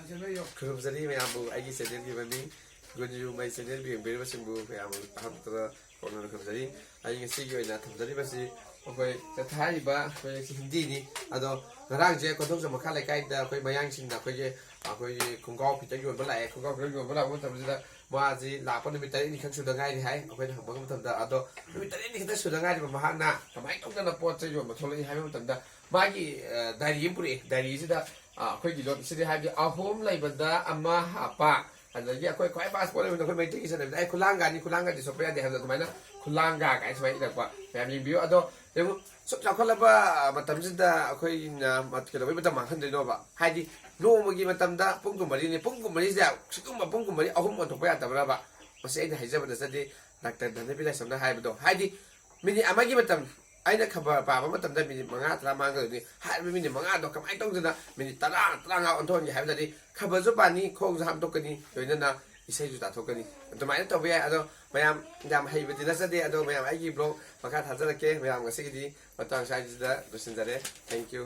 ꯈꯨꯔꯨꯝꯖꯔꯤ ꯃꯌꯥꯝꯕꯨ ꯑꯩꯒꯤ ꯆꯦꯅꯦꯜꯒꯤ ꯃꯃꯤꯡ ꯒꯨꯟꯖꯨ ꯃꯩ ꯆꯦꯅꯦꯜ ꯌꯦꯡꯕꯤꯔꯤꯕꯁꯤꯡꯕꯨ ꯃꯌꯥꯝꯕꯨ ꯑꯍꯥꯟꯕꯗ ꯀꯣꯟꯅ ꯈꯨꯔꯨꯝꯖꯔꯤ ꯑꯩ ꯉꯁꯤꯒꯤ ꯑꯣꯏꯅ ꯊꯝꯖꯔꯤꯕꯁꯤ ꯑꯩꯈꯣꯏ ꯊꯥꯔꯤꯕ ꯑꯩꯈꯣꯏ ꯍꯤꯟꯗꯤꯅꯤ ꯑꯗꯣ ꯉꯔꯥꯡꯁꯦ ꯀꯣꯟꯊꯧꯖꯝ ꯃꯈꯥ ꯂꯩꯀꯥꯏꯗ ꯑꯩꯈꯣꯏ ꯃꯌꯥꯡꯁꯤꯡꯅ ꯑꯩꯈꯣꯏꯒꯤ ꯈꯣꯡꯒ꯭ꯔꯥꯎ ꯐꯤꯠꯇ ꯌꯣꯟꯕ ꯂꯥꯛꯑꯦ ꯈꯣꯡꯒ꯭ꯔꯥꯎ ꯐꯤꯠꯇ ꯌꯣꯟꯕ ꯂꯥꯛꯄ ꯃꯇꯝꯁꯤꯗ ꯃꯥꯁꯤ ꯂꯥꯛꯄ ꯅꯨꯃꯤꯠ 9ꯅꯤ ꯈꯛ ꯁꯨꯗ ꯉꯥꯏꯔꯤ ꯍꯥꯏ ꯑꯩꯈꯣꯏꯅ ꯍꯪꯕ ꯃꯇꯝꯗ ꯑꯗꯣ ꯅꯨꯃꯤꯠ 9ꯅꯤ ꯈꯛꯇ ꯁꯨꯗ ꯉꯥꯏꯔꯤꯕ ꯃꯍꯥꯛꯅ ꯀꯃꯥꯏꯅ ꯇꯧꯗꯅ ꯄꯣꯠ ꯆꯩ ꯌꯣꯟꯕ ꯊꯣꯛꯂꯛꯏ ꯍꯥꯏꯕ ꯃꯇꯝꯗ ꯃꯥꯒꯤ ꯗꯥꯏꯔꯤ ꯑꯃ ꯄꯨꯔꯛꯏ ꯗꯥꯏꯔꯤꯁꯤꯗ ꯑꯩꯈꯣꯏꯒꯤ ꯂꯣꯟꯁꯤꯗꯤ ꯍꯥꯏꯕꯗꯤ ꯑꯍꯨꯝ ꯂꯩꯕꯗ ꯑꯃ ꯍꯥꯞꯄ ꯑꯗꯒꯤ ꯑꯩꯈꯣꯏ ꯈ꯭ꯋꯥꯏ ꯄꯥꯁꯄꯣꯔꯠ ꯂꯩꯕꯗ ꯑꯩꯈꯣꯏ ꯃꯩꯇꯩꯒꯤ ꯆꯠꯅꯕꯤꯗ ꯑꯩ ꯈꯨꯂꯥꯡꯒꯥꯅꯤ ꯁꯣꯛꯄ ꯌꯥꯗꯦ ꯍꯥꯏꯕꯗ ꯑꯗꯨꯃꯥꯏꯅ ꯈꯨꯂꯥꯡꯒꯥ ꯀꯥꯏꯅ ꯁꯨꯃꯥꯏꯅ ꯏꯔꯛꯄ ꯃꯌꯥꯝ ꯌꯦꯡꯕꯤꯌꯨ ꯑꯗꯣ ꯌꯦꯡꯉꯨ ꯁꯨꯛ ꯆꯥꯎꯈꯠꯂꯕ ꯃꯇꯝꯁꯤꯗ ꯑꯩꯈꯣꯏꯅ ꯀꯩꯗꯧꯕꯩ ꯃꯇꯝ ꯃꯥꯡꯍꯟꯗꯣꯏꯅꯣꯕ ꯍꯥꯏꯗꯤ ꯅꯣꯡꯃꯒꯤ ꯃꯇꯝꯗ ꯄꯨꯡ 24ꯅꯤ ꯄꯨꯡ 24ꯁꯤꯗ ꯁꯤꯒꯨꯝꯕ ꯄꯨꯡ 24 ꯑꯍꯨꯝ ꯑꯣꯟꯊꯣꯛꯄ ꯌꯥꯗꯕ꯭ꯔꯕ ꯃꯁꯤ ꯑꯩꯅ ꯍꯥꯏꯖꯕ ꯅꯠꯆꯗꯦ ꯗꯥꯛꯇꯔ ꯙꯅꯕꯤꯔ ꯂꯥꯏꯁ꯭ꯔꯝꯅ ꯍꯥꯏꯕꯗꯣ ꯍꯥꯏꯗꯤ ꯃꯤꯅꯤꯠ ꯑꯃꯒꯤ ꯃꯇꯝ ꯑꯩꯅ ꯈꯕꯔ ꯄꯥꯕ ꯃꯇꯝꯗ ꯃꯤꯅꯤꯠ 5-10 ꯃꯥꯡꯒꯗꯣꯏꯅꯤ ꯍꯥꯏꯔꯤꯕ ꯃꯤꯅꯤꯠ 5ꯗꯣ ꯀꯃꯥꯏꯅ ꯇꯧꯗꯅ ꯃꯤꯅꯤꯠ 10-15 ꯑꯣꯟꯊꯣꯛꯍꯟꯒꯦ ꯍꯥꯏꯕꯗꯗꯤ ꯈꯕꯔꯁꯨ ꯄꯥꯅꯤ ꯈꯣꯡꯁꯨ ꯍꯥꯝꯗꯣꯛꯀꯅꯤ ꯂꯣꯏꯅꯅ ꯏꯁꯩꯁꯨ ꯇꯥꯊꯣꯛꯀꯅꯤ ꯑꯗꯨꯃꯥꯏꯅ ꯇꯧꯕ ꯌꯥꯏ ꯑꯗꯣ ꯃꯌꯥꯝ ꯌꯥꯝ ꯍꯩꯕꯗꯤ ꯅꯠꯆꯗꯦ ꯑꯗꯣ ꯃꯌꯥꯝ ꯑꯩꯒꯤ ꯕ꯭ꯂꯣग ꯃꯈꯥ ꯊꯥꯖꯔꯛꯀꯦ ꯃꯌꯥꯝ ꯉꯁꯤꯒꯤꯗꯤ ꯃꯇꯥꯡ ꯁ꯭ꯋꯥꯏꯁꯤꯗ ꯂꯣꯏꯁꯤꯟꯖꯔꯦ ꯊꯦꯡꯛ ꯌꯨ